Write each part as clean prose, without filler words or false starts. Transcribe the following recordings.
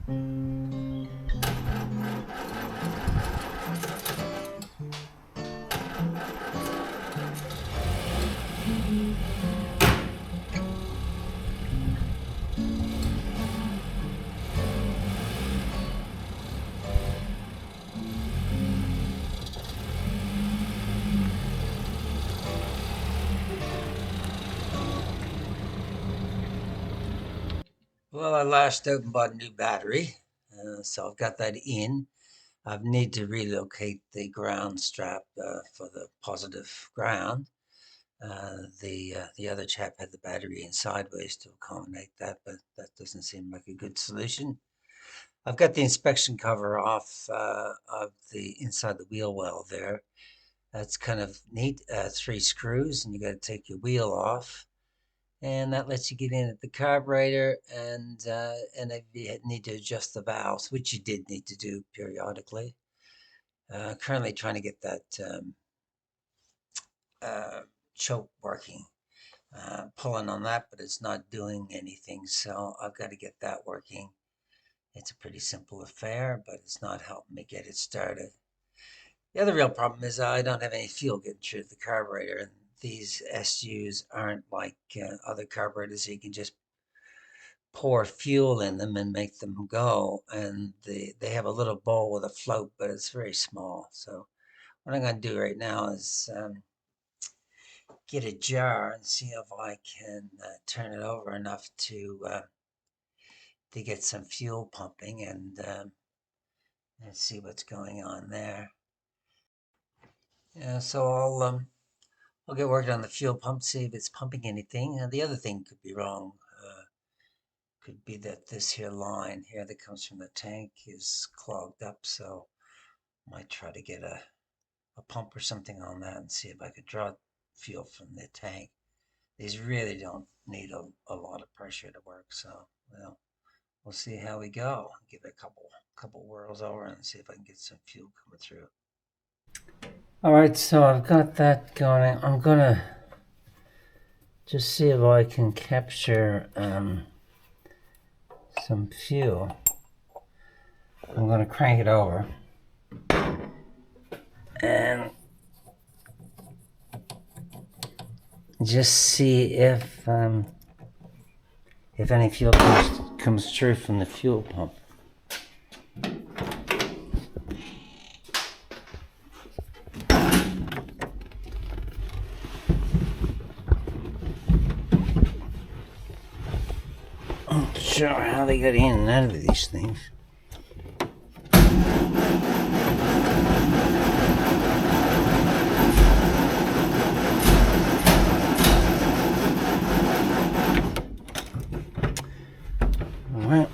Well, I last opened bought a new battery, so I've got that in. I need to relocate the ground strap for the positive ground. The other chap had the battery in sideways to accommodate that, but that doesn't seem like a good solution. I've got the inspection cover off of the inside the wheel well there. That's kind of neat. Three screws, and you got to take your wheel off, and that lets you get in at the carburetor. And if you need to adjust the valves, which you did need to do periodically. Currently trying to get that choke working. Pulling on that, but it's not doing anything, so I've got to get that working. It's a pretty simple affair, but it's not helping me get it started. The other real problem is I don't have any fuel getting through the carburetor, and these SUs aren't like other carburetors. So you can just pour fuel in them and make them go, and they have a little bowl with a float, but it's very small. So what I'm going to do right now is get a jar and see if I can turn it over enough to get some fuel pumping and see what's going on there. Yeah, so I'll get working on the fuel pump, see if it's pumping anything. And the other thing could be wrong. Could be that this here line here that comes from the tank is clogged up. So I might try to get a pump or something on that and see if I could draw fuel from the tank. These really don't need a lot of pressure to work. So, well, we'll see how we go. Give it a couple whirls over and see if I can get some fuel coming through. All right, so I've got that going. I'm gonna just see if I can capture some fuel. I'm gonna crank it over and just see if any fuel comes through from the fuel pump. I'm not sure how they got in and out of these things. Well,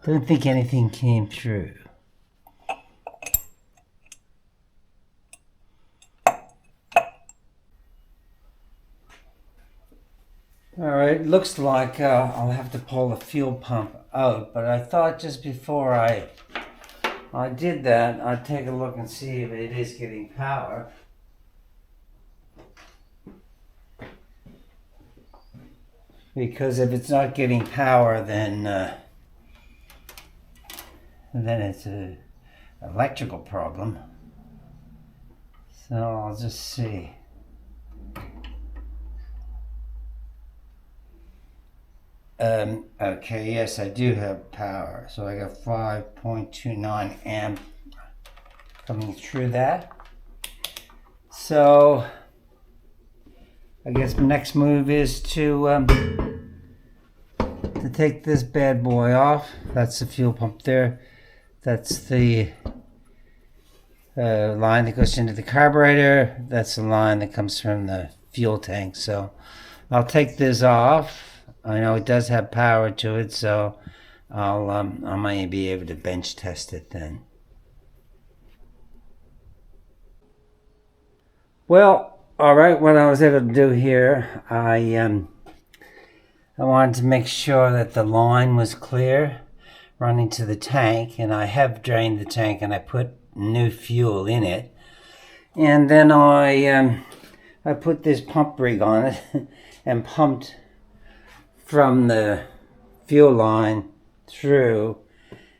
don't think anything came through. All right, looks like I'll have to pull the fuel pump out, but I thought just before I did that, I'd take a look and see if it is getting power. Because if it's not getting power, then it's an electrical problem. So I'll just see. Okay, yes, I do have power. So I got 5.29 amp coming through that. So I guess my next move is to take this bad boy off. That's the fuel pump there. That's the line that goes into the carburetor. That's the line that comes from the fuel tank. So I'll take this off. I know it does have power to it, so I might be able to bench test it then. Well, all right. What I was able to do here, I wanted to make sure that the line was clear running to the tank, and I have drained the tank, and I put new fuel in it. And then I put this pump rig on it and pumped from the fuel line through.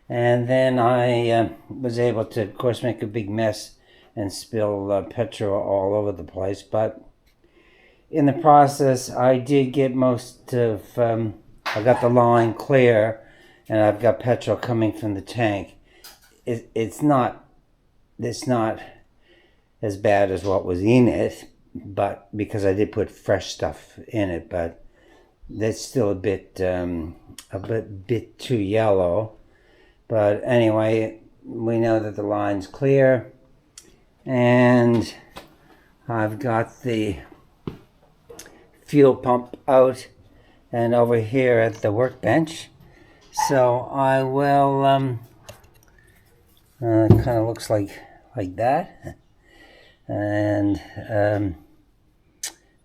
And then I was able to, of course, make a big mess and spill petrol all over the place. But in the process, I did get most of, I got the line clear, and I've got petrol coming from the tank. It's not as bad as what was in it, but because I did put fresh stuff in it, but that's still a bit too yellow. But anyway, we know that the line's clear, and I've got the fuel pump out and over here at the workbench. So I will, kind of looks like that. And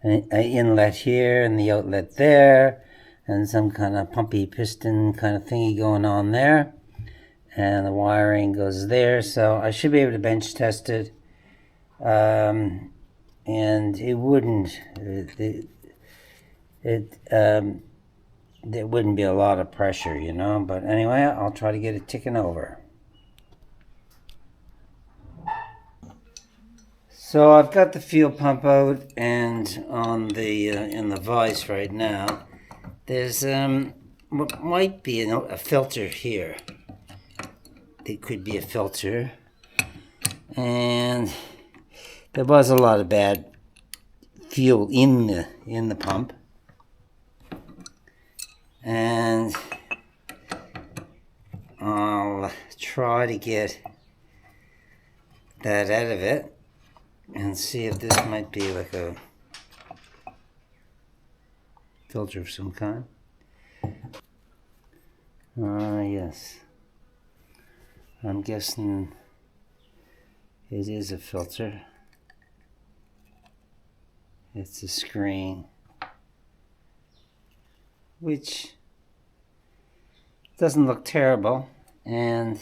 an inlet here and the outlet there, and some kind of pumpy piston kind of thingy going on there. And the wiring goes there, so I should be able to bench test it. And it wouldn't, there wouldn't be a lot of pressure, you know. But anyway, I'll try to get it ticking over. So I've got the fuel pump out, and on the in the vise right now, there's what might be a filter here. It could be a filter, and there was a lot of bad fuel in the pump, and I'll try to get that out of it and see if this might be like a filter of some kind. Yes. I'm guessing it is a filter. It's a screen, which doesn't look terrible, and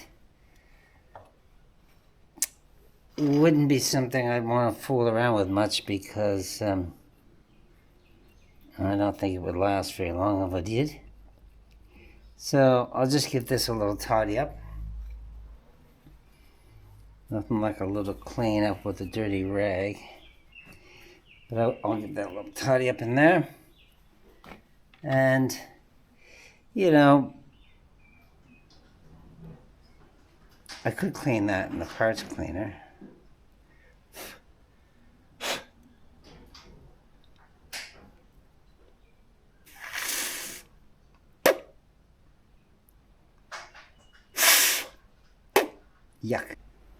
wouldn't be something I'd want to fool around with much, because I don't think it would last very long if I did. So I'll just give this a little tidy up. Nothing like a little clean up with a dirty rag. But I'll give that a little tidy up in there. And, you know, I could clean that in the parts cleaner. Yuck.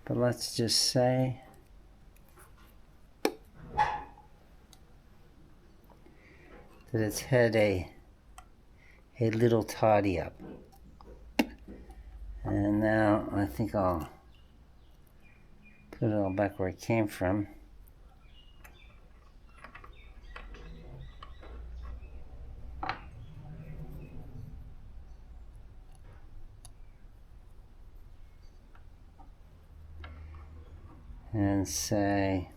But let's just say that it's had a little tidy up. And now I think I'll put it all back where it came from. And say,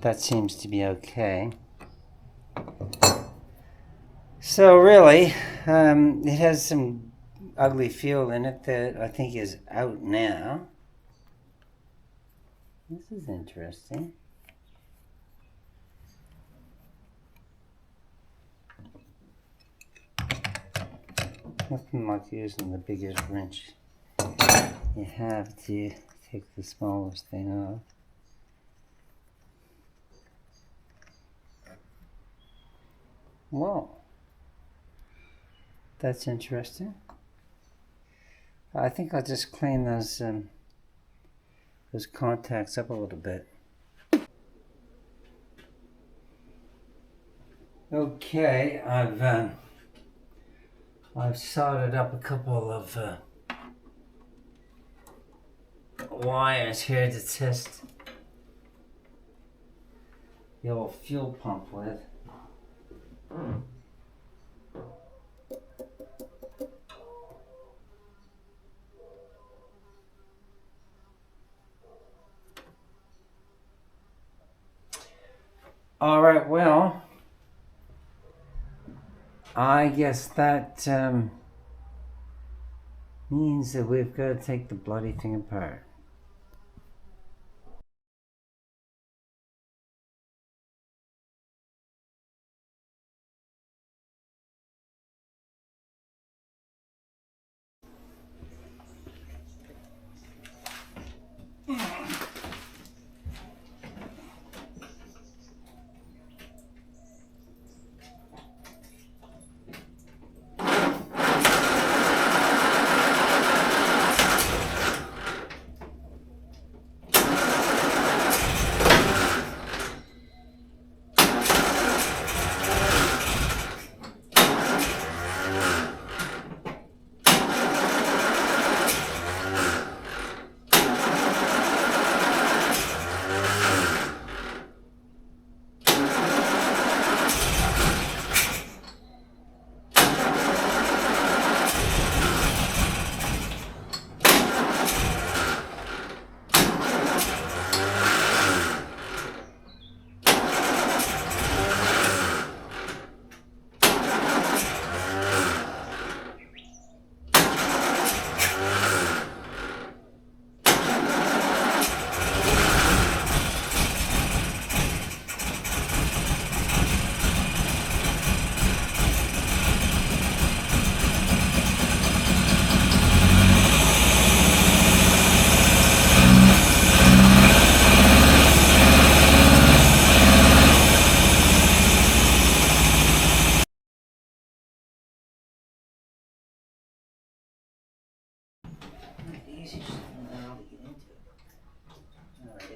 that seems to be okay. So really, it has some ugly fuel in it that I think is out now. This is interesting. Nothing like using the biggest wrench. You have to take the smallest thing off. Whoa. That's interesting. I think I'll just clean those contacts up a little bit. Okay, I've soldered up a couple of wires here to test the old fuel pump with. All right, well, I guess that means that we've got to take the bloody thing apart.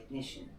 Ignition.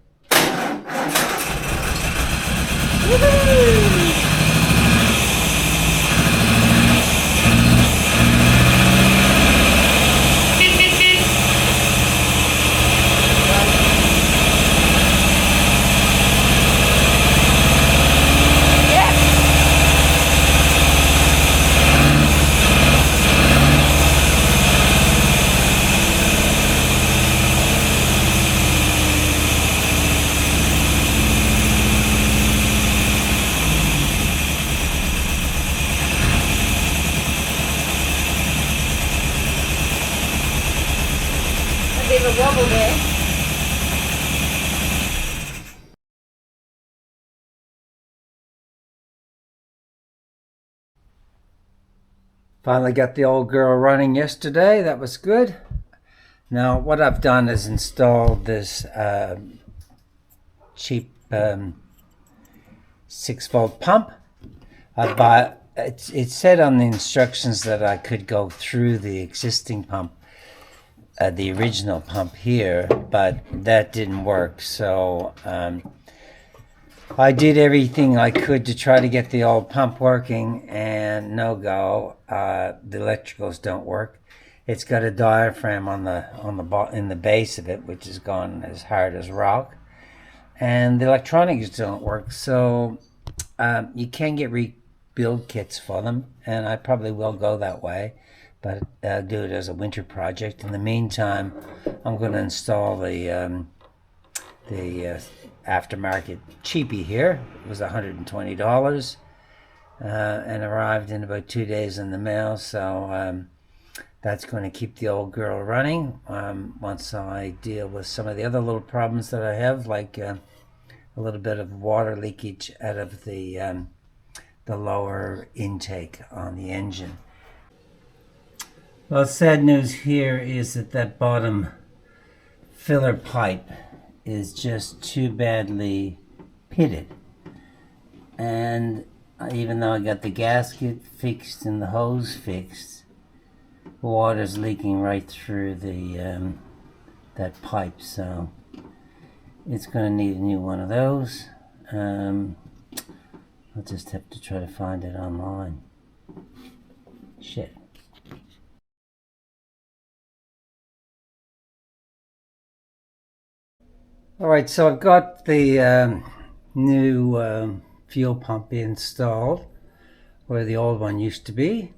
A bit of a wobble there. Finally got the old girl running yesterday. That was good. Now what I've done is installed this cheap 6-volt pump. It said on the instructions that I could go through the existing pump, the original pump here, but that didn't work. So I did everything I could to try to get the old pump working, and no go. The electricals don't work. It's got a diaphragm in the base of it, which has gone as hard as rock, and the electronics don't work. So you can get rebuild kits for them, and I probably will go that way, but I'll do it as a winter project. In the meantime, I'm going to install the aftermarket cheapie here. It was $120 and arrived in about 2 days in the mail. So that's going to keep the old girl running once I deal with some of the other little problems that I have, like a little bit of water leakage out of the lower intake on the engine. Well, sad news here is that bottom filler pipe is just too badly pitted, and even though I got the gasket fixed and the hose fixed, water's leaking right through the that pipe, so it's going to need a new one of those. I'll just have to try to find it online. Shit. All right, so I've got the new fuel pump installed where the old one used to be,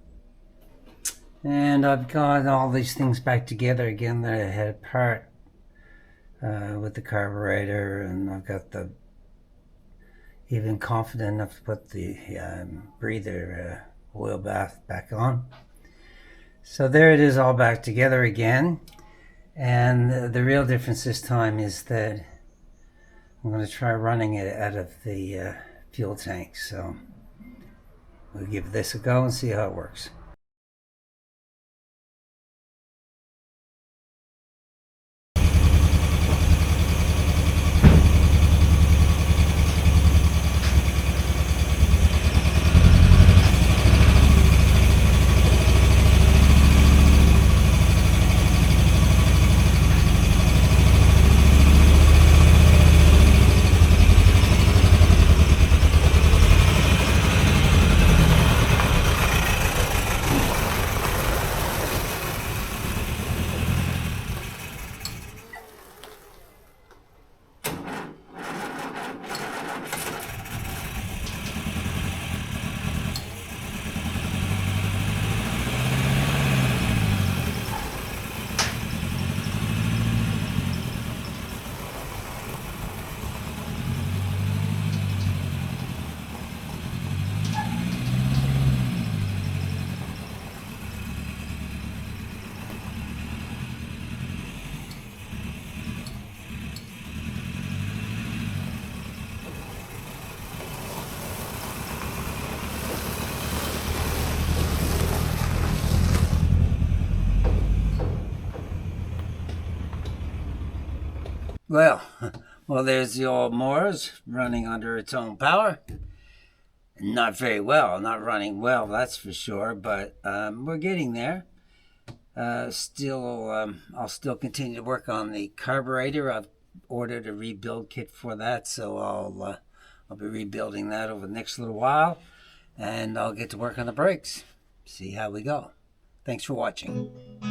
and I've got all these things back together again that I had apart with the carburetor, and I've got the even confident enough to put the breather oil bath back on. So there it is, all back together again. And the real difference this time is that I'm going to try running it out of the fuel tank. So we'll give this a go and see how it works. Well, there's the old Mors running under its own power. Not very well, not running well, that's for sure, but we're getting there. I'll still continue to work on the carburetor. I've ordered a rebuild kit for that, so I'll be rebuilding that over the next little while, and I'll get to work on the brakes. See how we go. Thanks for watching.